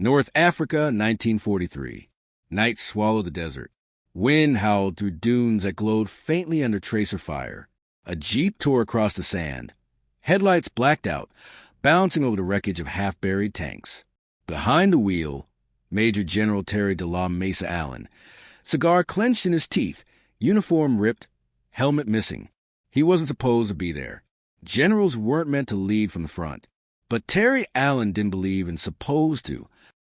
North Africa, 1943. Night swallowed the desert. Wind howled through dunes that glowed faintly under tracer fire. A jeep tore across the sand. Headlights blacked out, bouncing over the wreckage of half-buried tanks. Behind the wheel, Major General Terry de la Mesa Allen, cigar clenched in his teeth, uniform ripped, helmet missing. He wasn't supposed to be there. Generals weren't meant to lead from the front. But Terry Allen didn't believe in supposed to.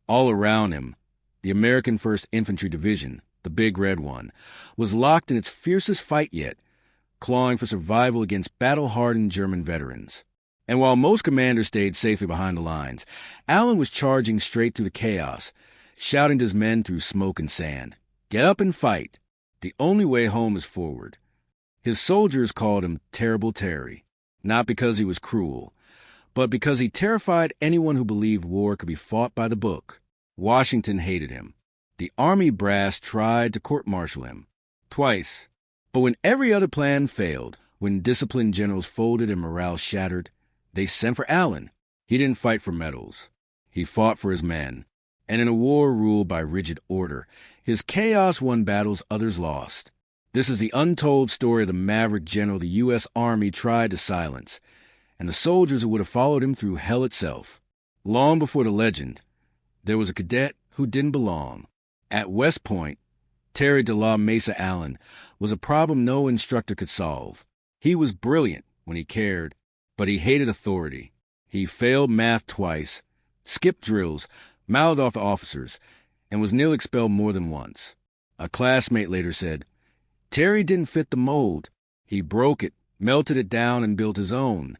All around him, the American 1st Infantry Division, the Big Red One, was locked in its fiercest fight yet, clawing for survival against battle-hardened German veterans. And while most commanders stayed safely behind the lines, Allen was charging straight through the chaos, shouting to his men through smoke and sand, "Get up and fight. The only way home is forward." His soldiers called him Terrible Terry, not because he was cruel, but because he terrified anyone who believed war could be fought by the book. Washington hated him. The Army brass tried to court-martial him. Twice. But when every other plan failed, when disciplined generals folded and morale shattered, they sent for Allen. He didn't fight for medals. He fought for his men. And in a war ruled by rigid order, his chaos won battles others lost. This is the untold story of the maverick general the U.S. Army tried to silence, and the soldiers who would have followed him through hell itself. Long before the legend, there was a cadet who didn't belong. At West Point, Terry de la Mesa Allen was a problem no instructor could solve. He was brilliant when he cared, but he hated authority. He failed math twice, skipped drills, mouthed off the officers, and was nearly expelled more than once. A classmate later said, "Terry didn't fit the mold. He broke it, melted it down, and built his own."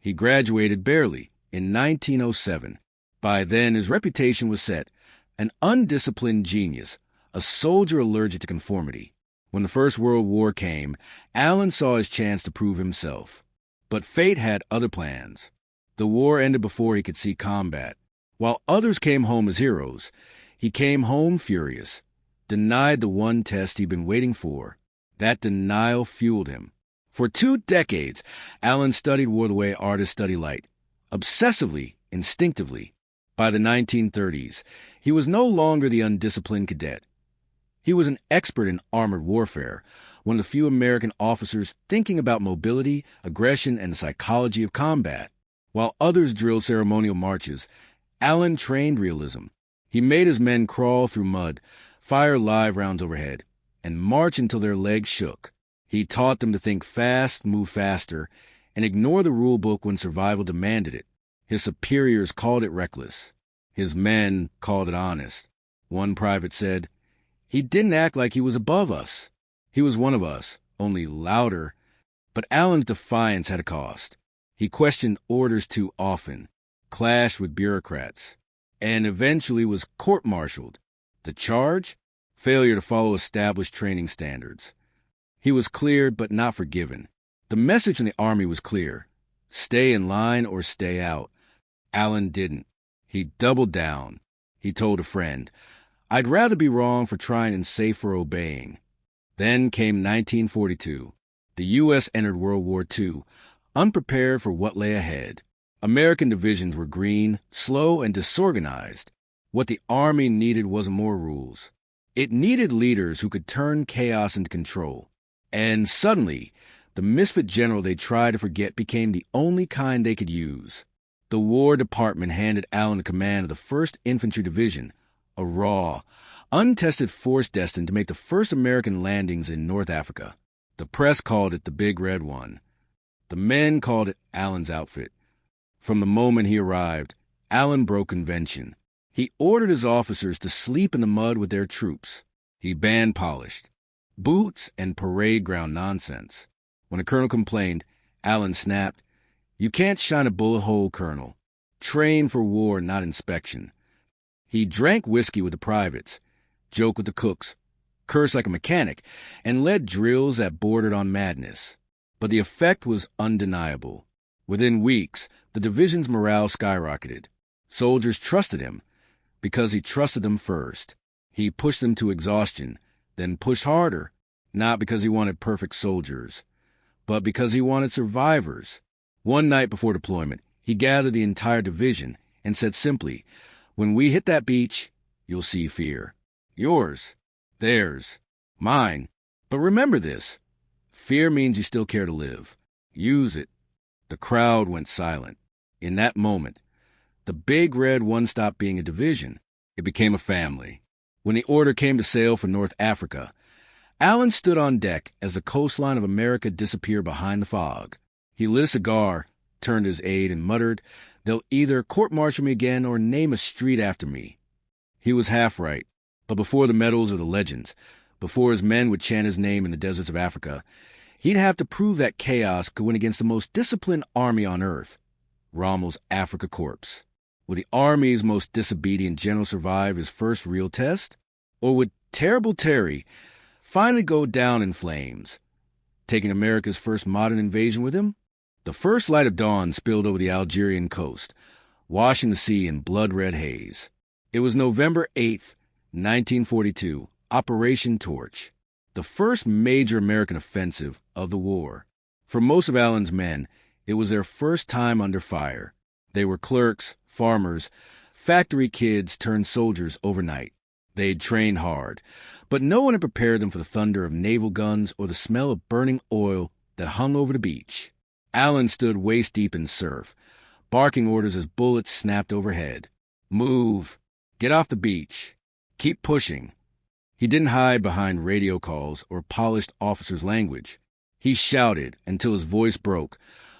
He graduated barely in 1907. By then, his reputation was set. An undisciplined genius, a soldier allergic to conformity. When the First World War came, Allen saw his chance to prove himself. But fate had other plans. The war ended before he could see combat. While others came home as heroes, he came home furious, denied the one test he'd been waiting for. That denial fueled him. For 2 decades, Allen studied war the way artists study light, obsessively, instinctively. By the 1930s, he was no longer the undisciplined cadet. He was an expert in armored warfare, one of the few American officers thinking about mobility, aggression, and the psychology of combat. While others drilled ceremonial marches, Allen trained realism. He made his men crawl through mud, fire live rounds overhead, and march until their legs shook. He taught them to think fast, move faster, and ignore the rule book when survival demanded it. His superiors called it reckless. His men called it honest. One private said, "He didn't act like he was above us. He was one of us, only louder." But Allen's defiance had a cost. He questioned orders too often, clashed with bureaucrats, and eventually was court-martialed. The charge? Failure to follow established training standards. He was cleared but not forgiven. The message in the Army was clear. Stay in line or stay out. Allen didn't. He doubled down. He told a friend, "I'd rather be wrong for trying and safe for obeying." Then came 1942. The U.S. entered World War II, unprepared for what lay ahead. American divisions were green, slow, and disorganized. What the Army needed wasn't more rules. It needed leaders who could turn chaos into control. And suddenly, the misfit general they tried to forget became the only kind they could use. The War Department handed Allen the command of the 1st Infantry Division, a raw, untested force destined to make the first American landings in North Africa. The press called it the Big Red One. The men called it Allen's outfit. From the moment he arrived, Allen broke convention. He ordered his officers to sleep in the mud with their troops. He banned polished boots and parade ground nonsense. When a colonel complained, Allen snapped, "You can't shine a bullet hole, Colonel. Train for war, not inspection." He drank whiskey with the privates, joked with the cooks, cursed like a mechanic, and led drills that bordered on madness. But the effect was undeniable. Within weeks, the division's morale skyrocketed. Soldiers trusted him because he trusted them first. He pushed them to exhaustion, then pushed harder, not because he wanted perfect soldiers, but because he wanted survivors. One night before deployment, he gathered the entire division and said simply, When we hit that beach, you'll see fear. Yours, theirs, mine. But remember this. Fear means you still care to live. Use it. The crowd went silent. In that moment, the Big Red One stopped being a division. It became a family. When the order came to sail for North Africa, Allen stood on deck as the coastline of America disappeared behind the fog. He lit a cigar, turned to his aide, and muttered, "They'll either court-martial me again or name a street after me." He was half right, but before the medals or the legends, before his men would chant his name in the deserts of Africa, he'd have to prove that chaos could win against the most disciplined army on earth, Rommel's Afrika Korps. Would the army's most disobedient general survive his first real test? Or would Terrible Terry finally go down in flames, taking America's first modern invasion with him? The first light of dawn spilled over the Algerian coast, washing the sea in blood-red haze. It was November 8th, 1942, Operation Torch, the first major American offensive of the war. For most of Allen's men, it was their first time under fire. They were clerks, farmers, factory kids turned soldiers overnight. They'd trained hard, but no one had prepared them for the thunder of naval guns or the smell of burning oil that hung over the beach. Allen stood waist-deep in surf, barking orders as bullets snapped overhead. "Move! Get off the beach! Keep pushing!" He didn't hide behind radio calls or polished officers' language. He shouted until his voice broke,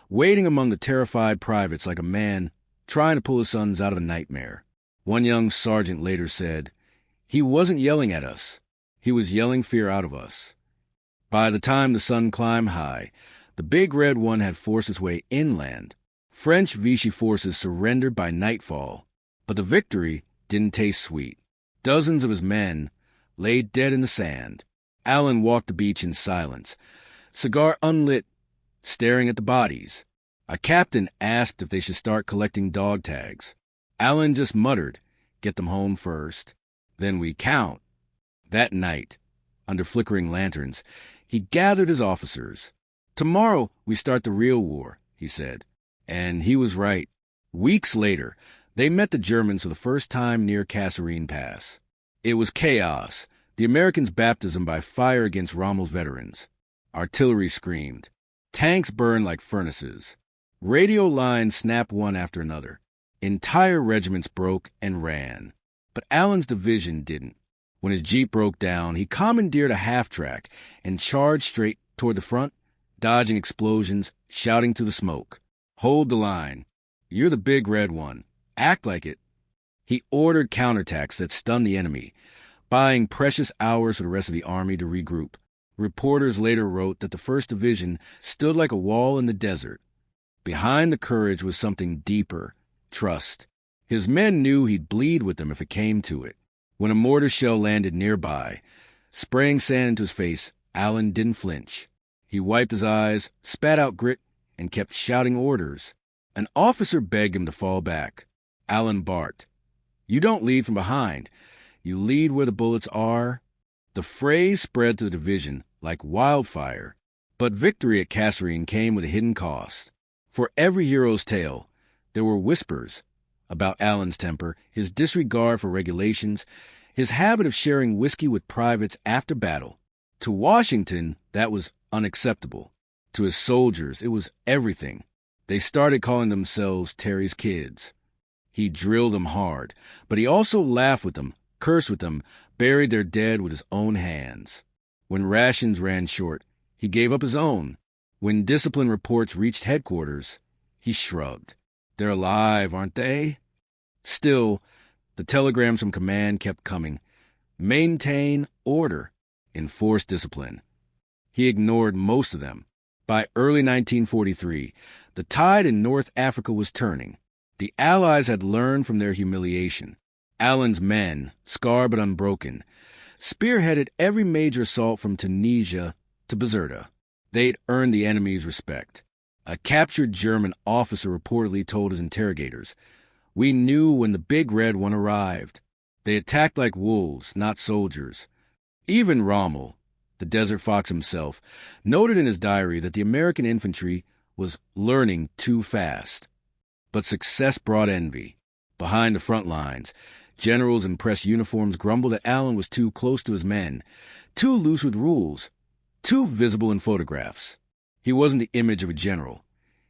wading among the terrified privates like a man trying to pull his sons out of a nightmare. One young sergeant later said, "He wasn't yelling at us. He was yelling fear out of us." By the time the sun climbed high, the Big Red One had forced its way inland. French Vichy forces surrendered by nightfall, but the victory didn't taste sweet. Dozens of his men lay dead in the sand. Allen walked the beach in silence, cigar unlit, staring at the bodies. A captain asked if they should start collecting dog tags. Allen just muttered, "Get them home first. Then we count." That night, under flickering lanterns, he gathered his officers. "Tomorrow we start the real war," he said. And he was right. Weeks later, they met the Germans for the first time near Kasserine Pass. It was chaos, the Americans' baptism by fire against Rommel's veterans. Artillery screamed. Tanks burned like furnaces. Radio lines snapped one after another. Entire regiments broke and ran. But Allen's division didn't. When his Jeep broke down, he commandeered a half-track and charged straight toward the front, dodging explosions, shouting through the smoke. "Hold the line. You're the Big Red One. Act like it." He ordered counterattacks that stunned the enemy, buying precious hours for the rest of the army to regroup. Reporters later wrote that the 1st Division stood like a wall in the desert. Behind the courage was something deeper, trust. His men knew he'd bleed with them if it came to it. When a mortar shell landed nearby, spraying sand into his face, Allen didn't flinch. He wiped his eyes, spat out grit, and kept shouting orders. An officer begged him to fall back. Allen barked, "You don't lead from behind. You lead where the bullets are." The phrase spread to the division like wildfire. But victory at Kasserine came with a hidden cost. For every hero's tale, there were whispers about Allen's temper, his disregard for regulations, his habit of sharing whiskey with privates after battle. To Washington, that was unacceptable. To his soldiers, it was everything. They started calling themselves Terry's kids. He drilled them hard, but he also laughed with them, cursed with them, buried their dead with his own hands. When rations ran short, he gave up his own. When discipline reports reached headquarters, he shrugged. "They're alive, aren't they?" Still, the telegrams from command kept coming. Maintain order, enforce discipline. He ignored most of them. By early 1943, the tide in North Africa was turning. The Allies had learned from their humiliation. Allen's men, scarred but unbroken, spearheaded every major assault from Tunisia to Bizerta. They'd earned the enemy's respect. A captured German officer reportedly told his interrogators, "We knew when the Big Red One arrived. They attacked like wolves, not soldiers." Even Rommel, the Desert Fox himself, noted in his diary that the American infantry was learning too fast. But success brought envy. Behind the front lines, generals in pressed uniforms grumbled that Allen was too close to his men, too loose with rules, too visible in photographs. He wasn't the image of a general.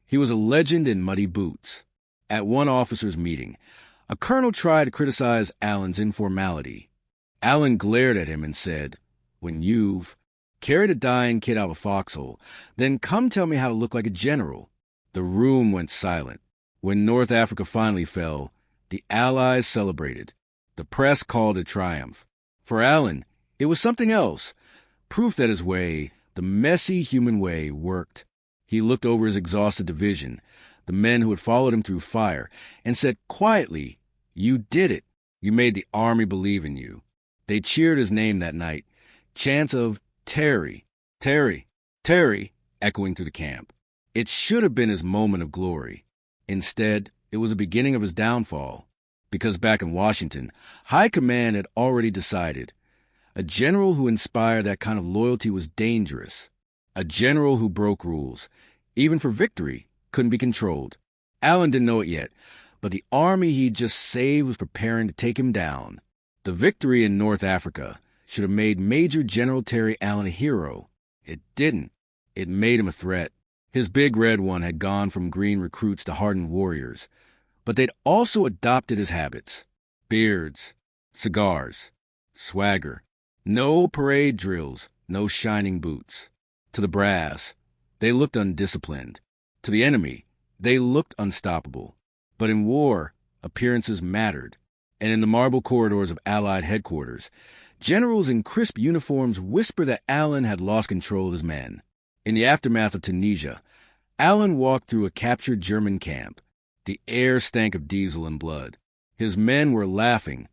He was a legend in muddy boots. At one officers' meeting, a colonel tried to criticize Allen's informality. Allen glared at him and said, "When you've carried a dying kid out of a foxhole, then come tell me how to look like a general." The room went silent. When North Africa finally fell, the Allies celebrated. The press called it triumph. For Allen, it was something else, proof that his way, the messy human way, worked. He looked over his exhausted division, the men who had followed him through fire, and said quietly, "You did it. You made the army believe in you." They cheered his name that night, chants of "Terry, Terry, Terry," echoing through the camp. It should have been his moment of glory. Instead, it was the beginning of his downfall, because back in Washington, High Command had already decided. A general who inspired that kind of loyalty was dangerous. A general who broke rules, even for victory, couldn't be controlled. Allen didn't know it yet, but the army he'd just saved was preparing to take him down. The victory in North Africa should have made Major General Terry Allen a hero. It didn't. It made him a threat. His big red one had gone from green recruits to hardened warriors, but they'd also adopted his habits. Beards, cigars, swagger. No parade drills, no shining boots. To the brass, they looked undisciplined. To the enemy, they looked unstoppable. But in war, appearances mattered. And in the marble corridors of Allied headquarters, generals in crisp uniforms whispered that Allen had lost control of his men. In the aftermath of Tunisia, Allen walked through a captured German camp. The air stank of diesel and blood. His men were laughing,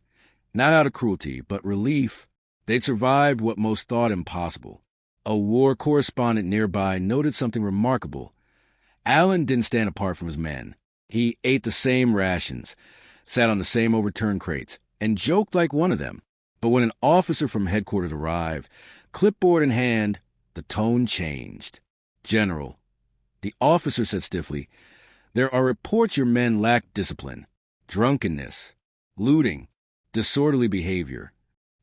not out of cruelty, but relief. They'd survived what most thought impossible. A war correspondent nearby noted something remarkable. Allen didn't stand apart from his men. He ate the same rations, sat on the same overturned crates, and joked like one of them. But when an officer from headquarters arrived, clipboard in hand, the tone changed. "General," the officer said stiffly, "there are reports your men lack discipline, drunkenness, looting, disorderly behavior."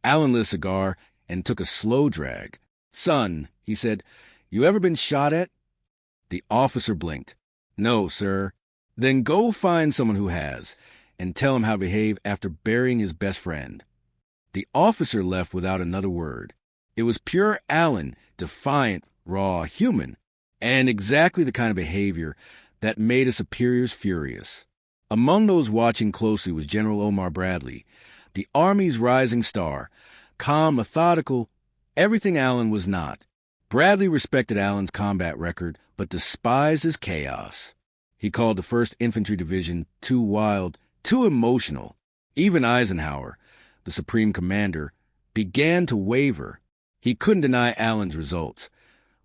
Allen lit a cigar and took a slow drag. "Son," he said, "you ever been shot at?" The officer blinked. "No, sir." "Then go find someone who has, and tell him how to behave after burying his best friend." The officer left without another word. It was pure Allen, defiant, raw, human, and exactly the kind of behavior that made his superiors furious. Among those watching closely was General Omar Bradley, the Army's rising star, calm, methodical, everything Allen was not. Bradley respected Allen's combat record, but despised his chaos. He called the 1st Infantry Division too wild, too emotional. Even Eisenhower, the supreme commander, began to waver. He couldn't deny Allen's results,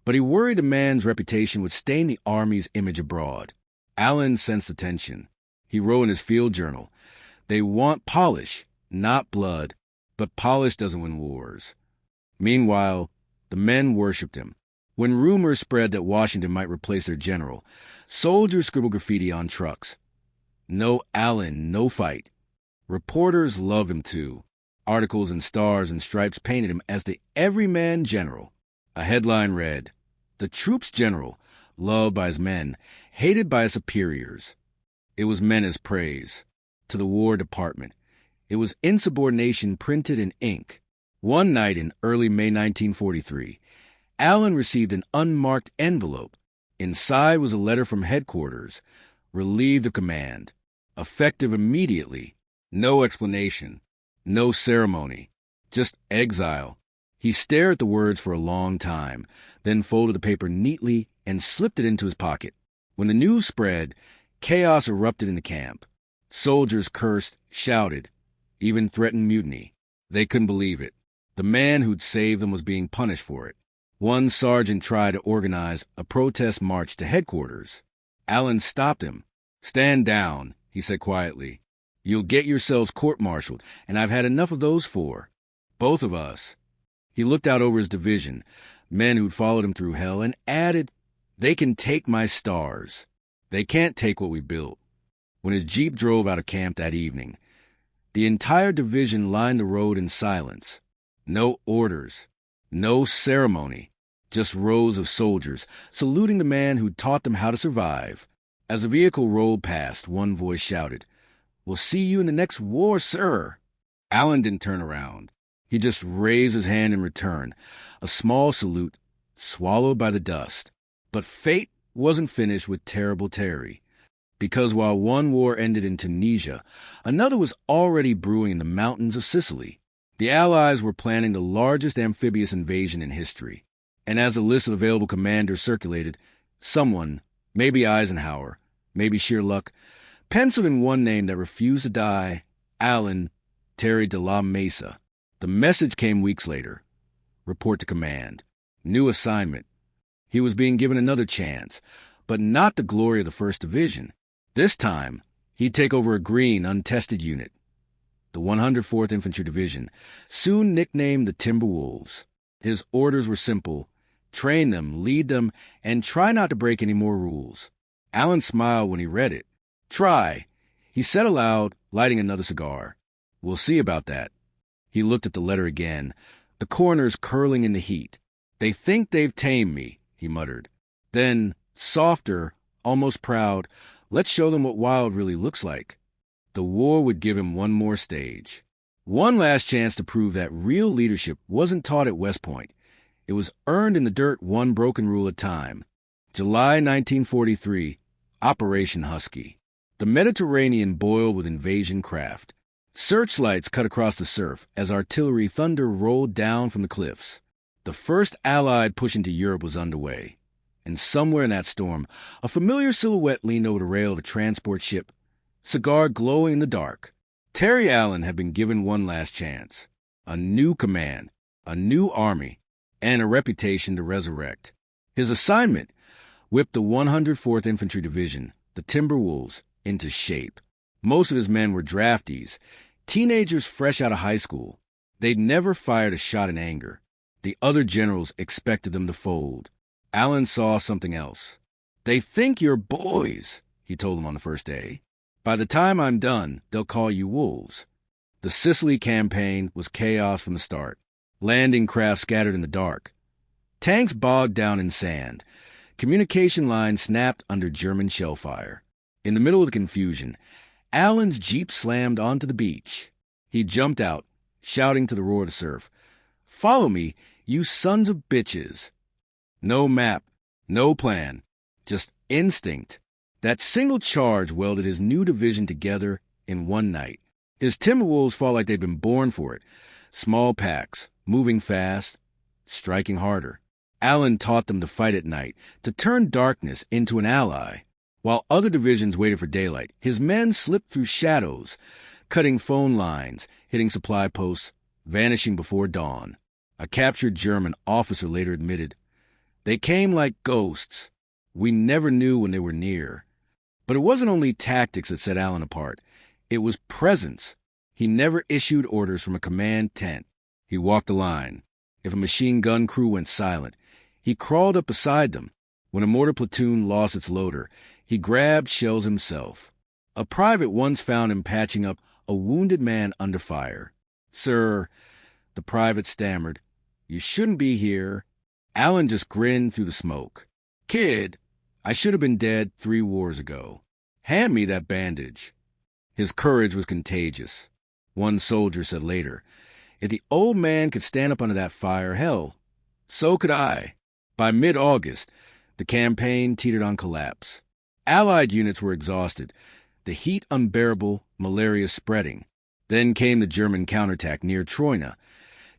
but he worried the man's reputation would stain the Army's image abroad. Allen sensed the tension. He wrote in his field journal, "They want polish, not blood, but polish doesn't win wars." Meanwhile, the men worshipped him. When rumors spread that Washington might replace their general, soldiers scribbled graffiti on trucks. "No Allen, no fight." Reporters loved him too. Articles in Stars and Stripes painted him as the everyman general. A headline read, "The troops' general, loved by his men, hated by his superiors." It was meant as praise. To the War Department, it was insubordination printed in ink. One night in early May 1943, Allen received an unmarked envelope. Inside was a letter from headquarters, relieved of command, effective immediately, no explanation, no ceremony, just exile. He stared at the words for a long time, then folded the paper neatly and slipped it into his pocket. When the news spread, chaos erupted in the camp. Soldiers cursed, shouted, even threatened mutiny. They couldn't believe it. The man who'd saved them was being punished for it. One sergeant tried to organize a protest march to headquarters. Allen stopped him. "Stand down," he said quietly. "You'll get yourselves court-martialed, and I've had enough of those for both of us." He looked out over his division, men who'd followed him through hell, and added, "They can take my stars. They can't take what we built." when his jeep drove out of camp that evening. The entire division lined the road in silence. No orders, no ceremony, just rows of soldiers saluting the man who taught them how to survive. As the vehicle rolled past, one voice shouted, "We'll see you in the next war, sir." Allen didn't turn around. He just raised his hand in return, a small salute swallowed by the dust. But fate wasn't finished with Terrible Terry, because while one war ended in Tunisia, another was already brewing in the mountains of Sicily. The Allies were planning the largest amphibious invasion in history, and as the list of available commanders circulated, someone, maybe Eisenhower, maybe sheer luck, penciled in one name that refused to die: Allen Terry de la Mesa. The message came weeks later. Report to command. New assignment. He was being given another chance, but not the glory of the 1st Division. This time, he'd take over a green, untested unit. The 104th Infantry Division, soon nicknamed the Timberwolves. His orders were simple: train them, lead them, and try not to break any more rules. Allen smiled when he read it. Try, he said aloud, lighting another cigar. We'll see about that. He looked at the letter again, the corners curling in the heat. They think they've tamed me, he muttered. Then, softer, almost proud, let's show them what wild really looks like. The war would give him one more stage. One last chance to prove that real leadership wasn't taught at West Point. It was earned in the dirt, one broken rule at a time. July 1943, Operation Husky. The Mediterranean boiled with invasion craft. Searchlights cut across the surf as artillery thunder rolled down from the cliffs. The first Allied push into Europe was underway, and somewhere in that storm, a familiar silhouette leaned over the rail of a transport ship, cigar glowing in the dark. Terry Allen had been given one last chance, a new command, a new army, and a reputation to resurrect. His assignment: whip the 104th Infantry Division, the Timberwolves, into shape. Most of his men were draftees, teenagers fresh out of high school. They'd never fired a shot in anger. The other generals expected them to fold. Allen saw something else. They think you're boys, he told them on the first day. By the time I'm done, they'll call you wolves. The Sicily campaign was chaos from the start. Landing craft scattered in the dark. Tanks bogged down in sand. Communication lines snapped under German shell fire. In the middle of the confusion, Allen's jeep slammed onto the beach. He jumped out, shouting to the roar of the surf, "Follow me, you sons of bitches." No map, no plan, just instinct. That single charge welded his new division together in one night. His Timberwolves fought like they'd been born for it. Small packs, moving fast, striking harder. Allen taught them to fight at night, to turn darkness into an ally. While other divisions waited for daylight, his men slipped through shadows, cutting phone lines, hitting supply posts, vanishing before dawn. A captured German officer later admitted, "They came like ghosts. We never knew when they were near." But it wasn't only tactics that set Allen apart. It was presence. He never issued orders from a command tent. He walked the line. If a machine gun crew went silent, he crawled up beside them. When a mortar platoon lost its loader, he grabbed shells himself. A private once found him patching up a wounded man under fire. "Sir," the private stammered, "you shouldn't be here." Allen just grinned through the smoke. "Kid, I should have been dead 3 wars ago. Hand me that bandage." His courage was contagious. One soldier said later, "If the old man could stand up under that fire, hell, so could I." By mid-August, the campaign teetered on collapse. Allied units were exhausted, the heat unbearable, malaria spreading. Then came the German counterattack near Troina,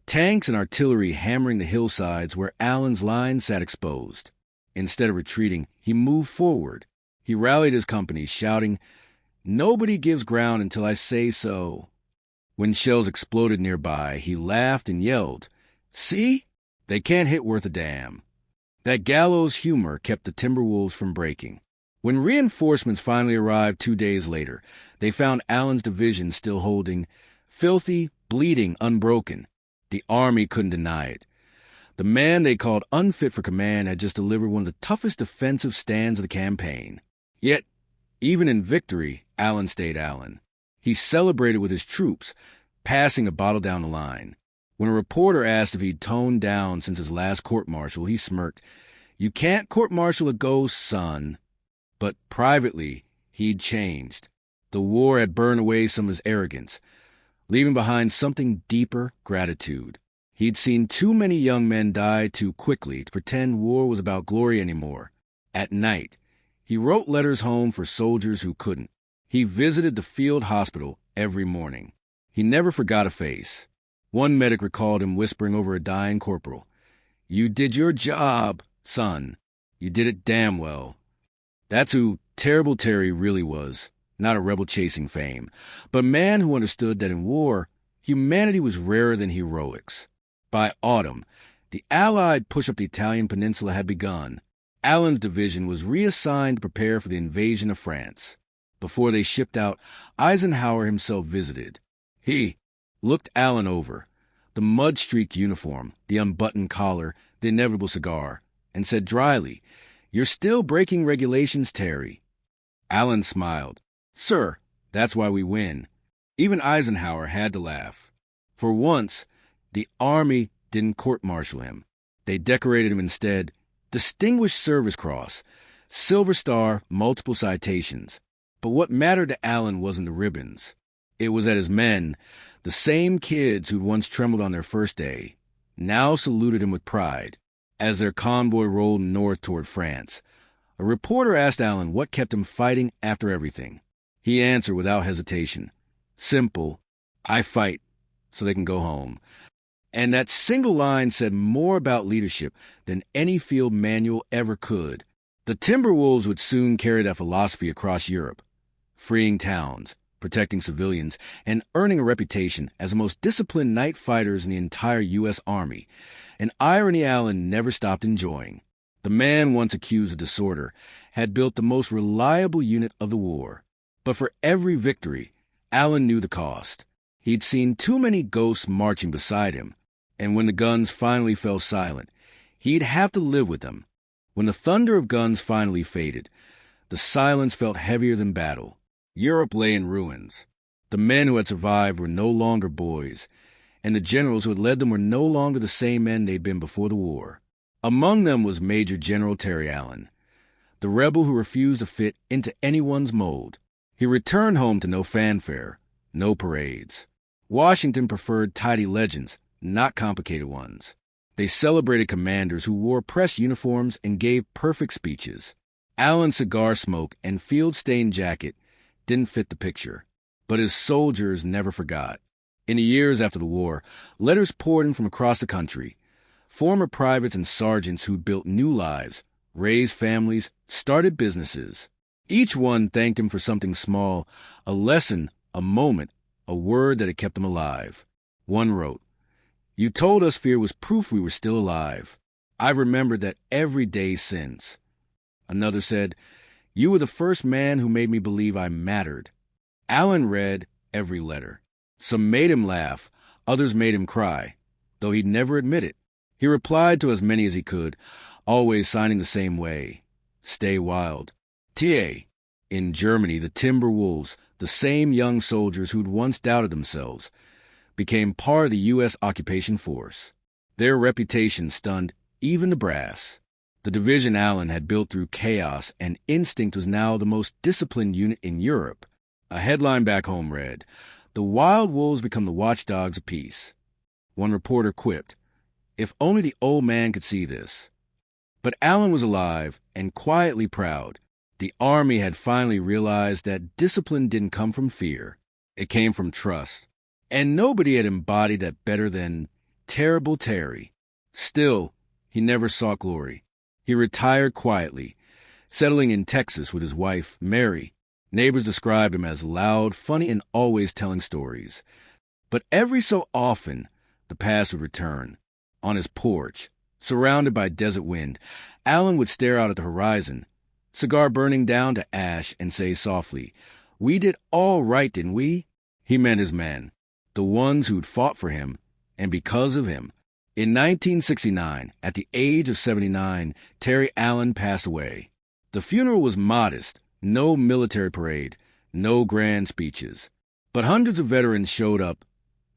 tanks and artillery hammering the hillsides where Allen's line sat exposed. Instead of retreating, he moved forward. He rallied his company, shouting, "Nobody gives ground until I say so." When shells exploded nearby, he laughed and yelled, "See? They can't hit worth a damn." That gallows humor kept the Timberwolves from breaking. When reinforcements finally arrived 2 days later, they found Allen's division still holding, filthy, bleeding, unbroken. The army couldn't deny it. The man they called unfit for command had just delivered one of the toughest defensive stands of the campaign. Yet, even in victory, Allen stayed Allen. He celebrated with his troops, passing a bottle down the line. When a reporter asked if he'd toned down since his last court-martial, he smirked, "You can't court-martial a ghost, son." But privately, he'd changed. The war had burned away some of his arrogance, leaving behind something deeper: gratitude. He'd seen too many young men die too quickly to pretend war was about glory anymore. At night, he wrote letters home for soldiers who couldn't. He visited the field hospital every morning. He never forgot a face. One medic recalled him whispering over a dying corporal, "You did your job, son. You did it damn well." That's who Terrible Terry really was, not a rebel chasing fame, but a man who understood that in war, humanity was rarer than heroics. By autumn, the Allied push up the Italian peninsula had begun. Allen's division was reassigned to prepare for the invasion of France. Before they shipped out, Eisenhower himself visited. He looked Allen over, the mud-streaked uniform, the unbuttoned collar, the inevitable cigar, and said dryly, "You're still breaking regulations, Terry." Allen smiled. "Sir, that's why we win." Even Eisenhower had to laugh. For once, the Army didn't court-martial him. They decorated him instead. Distinguished Service Cross, Silver Star, multiple citations. But what mattered to Allen wasn't the ribbons. It was that his men, the same kids who'd once trembled on their first day, now saluted him with pride as their convoy rolled north toward France. A reporter asked Allen what kept him fighting after everything. He answered without hesitation, "Simple, I fight so they can go home." And that single line said more about leadership than any field manual ever could. The Timberwolves would soon carry that philosophy across Europe, freeing towns, protecting civilians, and earning a reputation as the most disciplined night fighters in the entire U.S. Army, an irony Allen never stopped enjoying. The man once accused of disorder had built the most reliable unit of the war. But for every victory, Allen knew the cost. He'd seen too many ghosts marching beside him, and when the guns finally fell silent, he'd have to live with them. When the thunder of guns finally faded, the silence felt heavier than battle. Europe lay in ruins. The men who had survived were no longer boys, and the generals who had led them were no longer the same men they'd been before the war. Among them was Major General Terry Allen, the rebel who refused to fit into anyone's mold. He returned home to no fanfare, no parades. Washington preferred tidy legends, not complicated ones. They celebrated commanders who wore press uniforms and gave perfect speeches. Allen's cigar smoke and field-stained jacket didn't fit the picture, but his soldiers never forgot. In the years after the war, letters poured in from across the country. Former privates and sergeants who'd built new lives, raised families, started businesses. Each one thanked him for something small, a lesson, a moment, a word that had kept them alive. One wrote, "You told us fear was proof we were still alive. I've remembered that every day since." Another said, "You were the first man who made me believe I mattered." Allen read every letter. Some made him laugh, others made him cry, though he'd never admit it. He replied to as many as he could, always signing the same way, "Stay wild." T.A. In Germany, the Timberwolves, the same young soldiers who'd once doubted themselves, became part of the U.S. occupation force. Their reputation stunned even the brass. The division Allen had built through chaos and instinct was now the most disciplined unit in Europe. A headline back home read, "The Wild Wolves become the watchdogs of peace." One reporter quipped, "If only the old man could see this." But Allen was alive and quietly proud. The Army had finally realized that discipline didn't come from fear. It came from trust. And nobody had embodied that better than Terrible Terry. Still, he never sought glory. He retired quietly, settling in Texas with his wife, Mary. Neighbors described him as loud, funny, and always telling stories. But every so often, the past would return. On his porch, surrounded by desert wind, Allen would stare out at the horizon, cigar burning down to ash, and say softly, "We did all right, didn't we?" He meant his men, the ones who'd fought for him, and because of him. In 1969, at the age of 79, Terry Allen passed away. The funeral was modest, no military parade, No grand speeches. But hundreds of veterans showed up,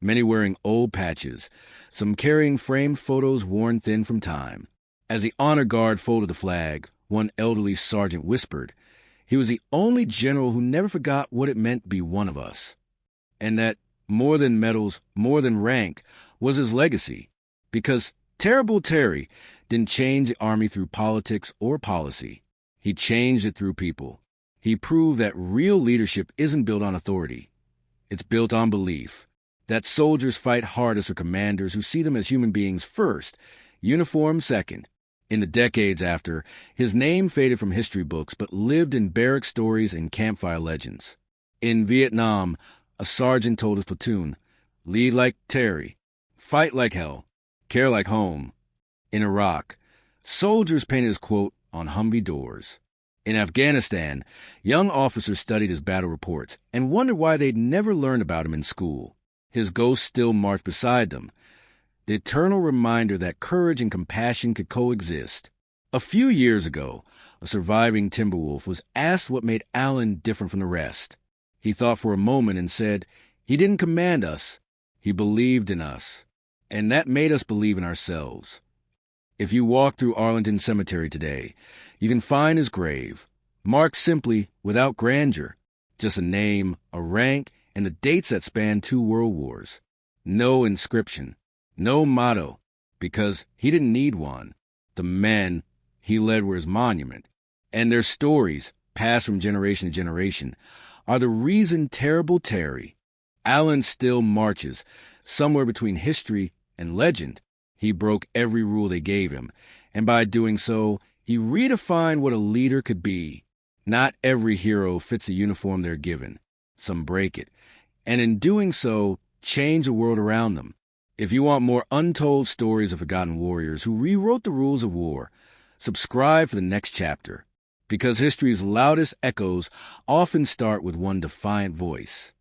many wearing old patches, some carrying framed photos worn thin from time. As the honor guard folded the flag, one elderly sergeant whispered, he was the only general who never forgot what it meant to be one of us. And that more than medals, more than rank, was his legacy. Because Terrible Terry didn't change the Army through politics or policy. He changed it through people. He proved that real leadership isn't built on authority. It's built on belief. That soldiers fight hardest for commanders who see them as human beings first, uniform second. In the decades after, his name faded from history books but lived in barrack stories and campfire legends. In Vietnam, a sergeant told his platoon, lead like Terry, fight like hell, care like home. In Iraq, soldiers painted his quote on Humvee doors. In Afghanistan, young officers studied his battle reports and wondered why they'd never learned about him in school. His ghost still marched beside them, the eternal reminder that courage and compassion could coexist. A few years ago, a surviving Timberwolf was asked what made Allen different from the rest. He thought for a moment and said, he didn't command us, he believed in us, and that made us believe in ourselves. If you walk through Arlington Cemetery today, you can find his grave, marked simply without grandeur, just a name, a rank, and the dates that span 2 world wars. No inscription, no motto, because he didn't need one. The men he led were his monument, and their stories, passed from generation to generation, are the reason Terrible Terry, Allen still marches somewhere between history and legend. He broke every rule they gave him, and by doing so, he redefined what a leader could be. Not every hero fits the uniform they're given. Some break it, and in doing so, change the world around them. If you want more untold stories of forgotten warriors who rewrote the rules of war, subscribe for the next chapter, because history's loudest echoes often start with one defiant voice.